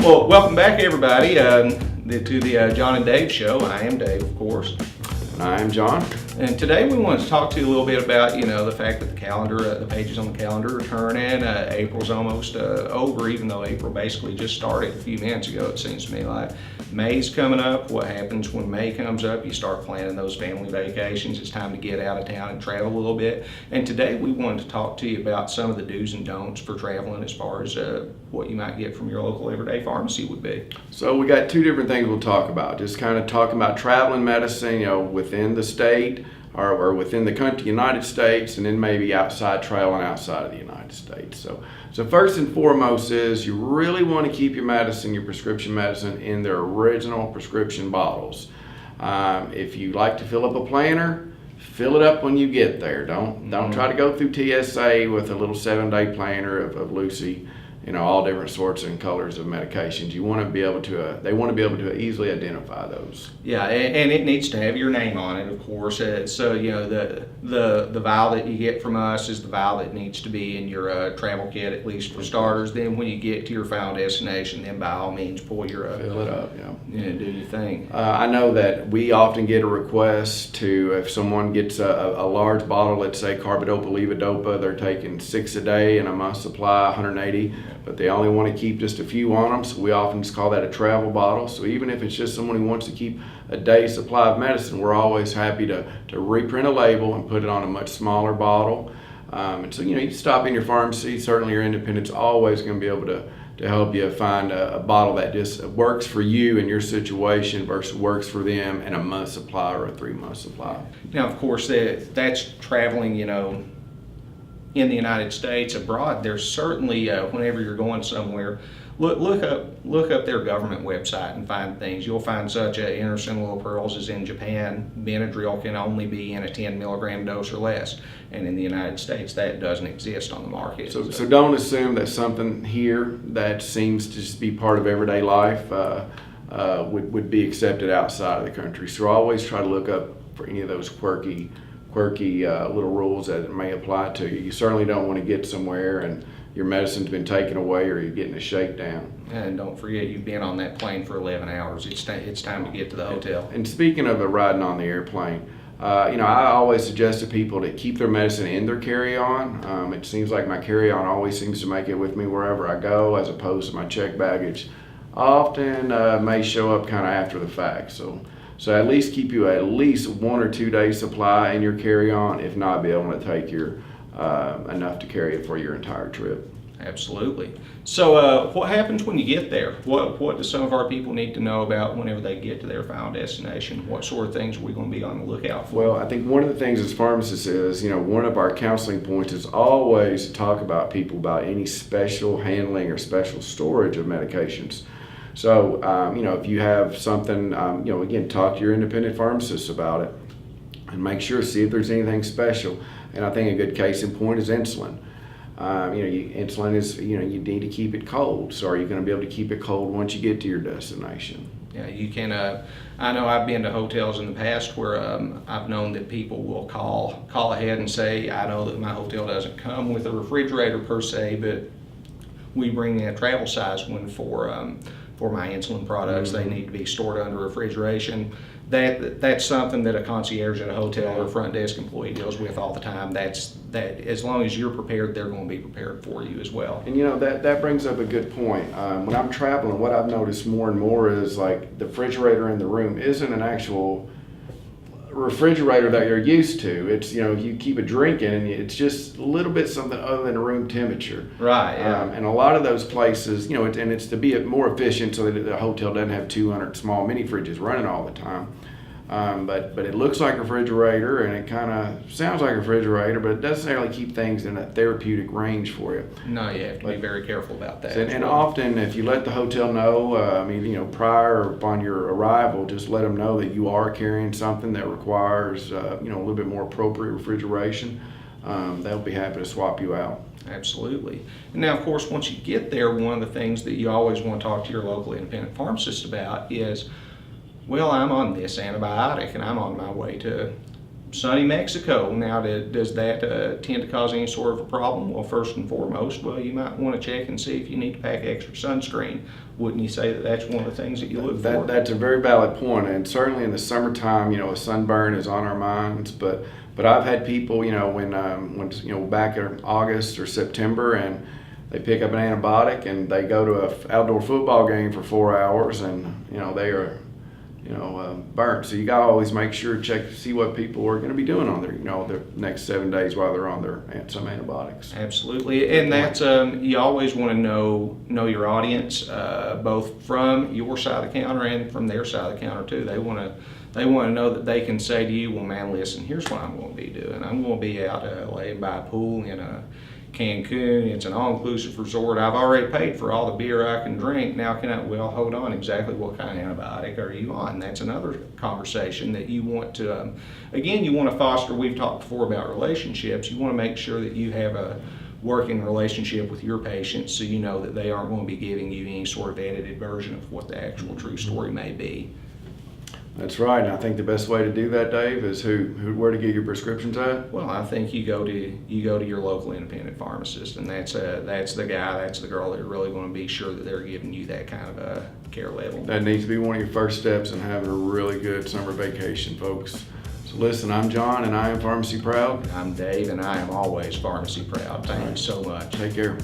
Well, welcome back, everybody, to the John and Dave show. I am Dave, of course. And I am John. And today we wanted to talk to you a little bit about, the fact that the calendar, the pages on the calendar are turning. April's almost over, even though April basically just started a few minutes ago, it seems to me like. May's coming up. What happens when May comes up? You start planning those family vacations. It's time to get out of town and travel a little bit. And today we wanted to talk to you about some of the do's and don'ts for traveling as far as what you might get from your local everyday pharmacy would be. So we got two different things we'll talk about. Just kind of talking about traveling medicine, within the state or within the country, United States, and then maybe traveling outside of the United States. So first and foremost is you really want to keep your medicine, your prescription medicine, in their original prescription bottles. If you like to fill up a planner, fill it up when you get there. Don't try to go through TSA with a little 7-day planner of Lucy, all different sorts and colors of medications. You want to be able to, they want to be able to easily identify those. Yeah, and it needs to have your name on it, of course. So the vial that you get from us is the vial that needs to be in your travel kit, at least for starters. Then when you get to your final destination, then by all means pull your Fill it up, do your thing. I know that we often get a request to, if someone gets a large bottle, let's say carbidopa, levodopa, they're taking 6 a day and a month supply, 180. But they only want to keep just a few on them, so we often just call that a travel bottle. So even if it's just someone who wants to keep a day's supply of medicine, we're always happy to reprint a label and put it on a much smaller bottle. And so, you stop in your pharmacy, certainly your independent's always going to be able to help you find a bottle that just works for you and your situation versus works for them in a month supply or a 3-month supply. Now, of course, that's traveling, in the United States. Abroad, there's certainly whenever you're going somewhere, look up their government website and find things. You'll find such interesting little pearls as in Japan, Benadryl can only be in a 10 milligram dose or less, and in the United States that doesn't exist on the market. So don't assume that something here that seems to just be part of everyday life would be accepted outside of the country. So always try to look up for any of those quirky little rules that it may apply to you. You certainly don't want to get somewhere and your medicine's been taken away or you're getting a shakedown. And don't forget, you've been on that plane for 11 hours. It's time to get to the hotel. And speaking of riding on the airplane, I always suggest to people to keep their medicine in their carry-on. It seems like my carry-on always seems to make it with me wherever I go, as opposed to my checked baggage often may show up kind of after the fact. So at least keep you at least 1 or 2 days supply in your carry-on, if not be able to take your enough to carry it for your entire trip. Absolutely. So what happens when you get there? What do some of our people need to know about whenever they get to their final destination? What sort of things are we going to be on the lookout for? Well, I think one of the things as pharmacists is, one of our counseling points is always to talk about people about any special handling or special storage of medications. So, if you have something, again, talk to your independent pharmacist about it and make sure, see if there's anything special. And I think a good case in point is insulin. Insulin is, you need to keep it cold. So are you going to be able to keep it cold once you get to your destination? Yeah, you can. I know I've been to hotels in the past where I've known that people will call ahead and say, I know that my hotel doesn't come with a refrigerator per se, but we bring in a travel size one for my insulin products. Mm-hmm. They need to be stored under refrigeration. That's something that a concierge at a hotel or a front desk employee deals with all the time. That as long as you're prepared, they're going to be prepared for you as well. And that brings up a good point. When I'm traveling, what I've noticed more and more is like the refrigerator in the room isn't an actual refrigerator that you're used to. It's you keep a drink in and it's just a little bit something other than room temperature. Right. Yeah. And a lot of those places, it's to be more efficient so that the hotel doesn't have 200 small mini fridges running all the time. But it looks like a refrigerator and it kind of sounds like a refrigerator, but it doesn't necessarily keep things in a therapeutic range for you. No, you have to be very careful about that. And often, if you let the hotel know, prior upon your arrival, just let them know that you are carrying something that requires, a little bit more appropriate refrigeration. They'll be happy to swap you out. Absolutely. And now, of course, once you get there, one of the things that you always want to talk to your local independent pharmacist about is, well, I'm on this antibiotic and I'm on my way to Sunny Mexico. Now, does that tend to cause any sort of a problem? Well, first and foremost, well, you might want to check and see if you need to pack extra sunscreen. Wouldn't you say that that's one of the things that you look for? That's a very valid point, and certainly in the summertime, a sunburn is on our minds. But I've had people, when back in August or September, and they pick up an antibiotic and they go to an outdoor football game for 4 hours, and they are burnt. So you gotta always make sure, check to see what people are gonna be doing on their next 7 days while they're on some antibiotics. Absolutely, and that's you always want to know your audience, both from your side of the counter and from their side of the counter too. They want to know that they can say to you, well, man, listen, here's what I'm going to be doing. I'm going to be out laying by a pool in Cancun. It's an all-inclusive resort. I've already paid for all the beer I can drink. Now well, hold on, exactly what kind of antibiotic are you on? That's another conversation that you want to, again, you want to foster. We've talked before about relationships. You want to make sure that you have a working relationship with your patients, so you know that they aren't going to be giving you any sort of edited version of what the actual true story may be. That's right, and I think the best way to do that, Dave, is where to get your prescriptions at? Well, I think you go to your local independent pharmacist, and that's the guy, that's the girl that are really going to be sure that they're giving you that kind of a care level. That needs to be one of your first steps in having a really good summer vacation, folks. So listen, I'm John, and I am Pharmacy Proud. I'm Dave, and I am always pharmacy proud. Thank you so much. Take care.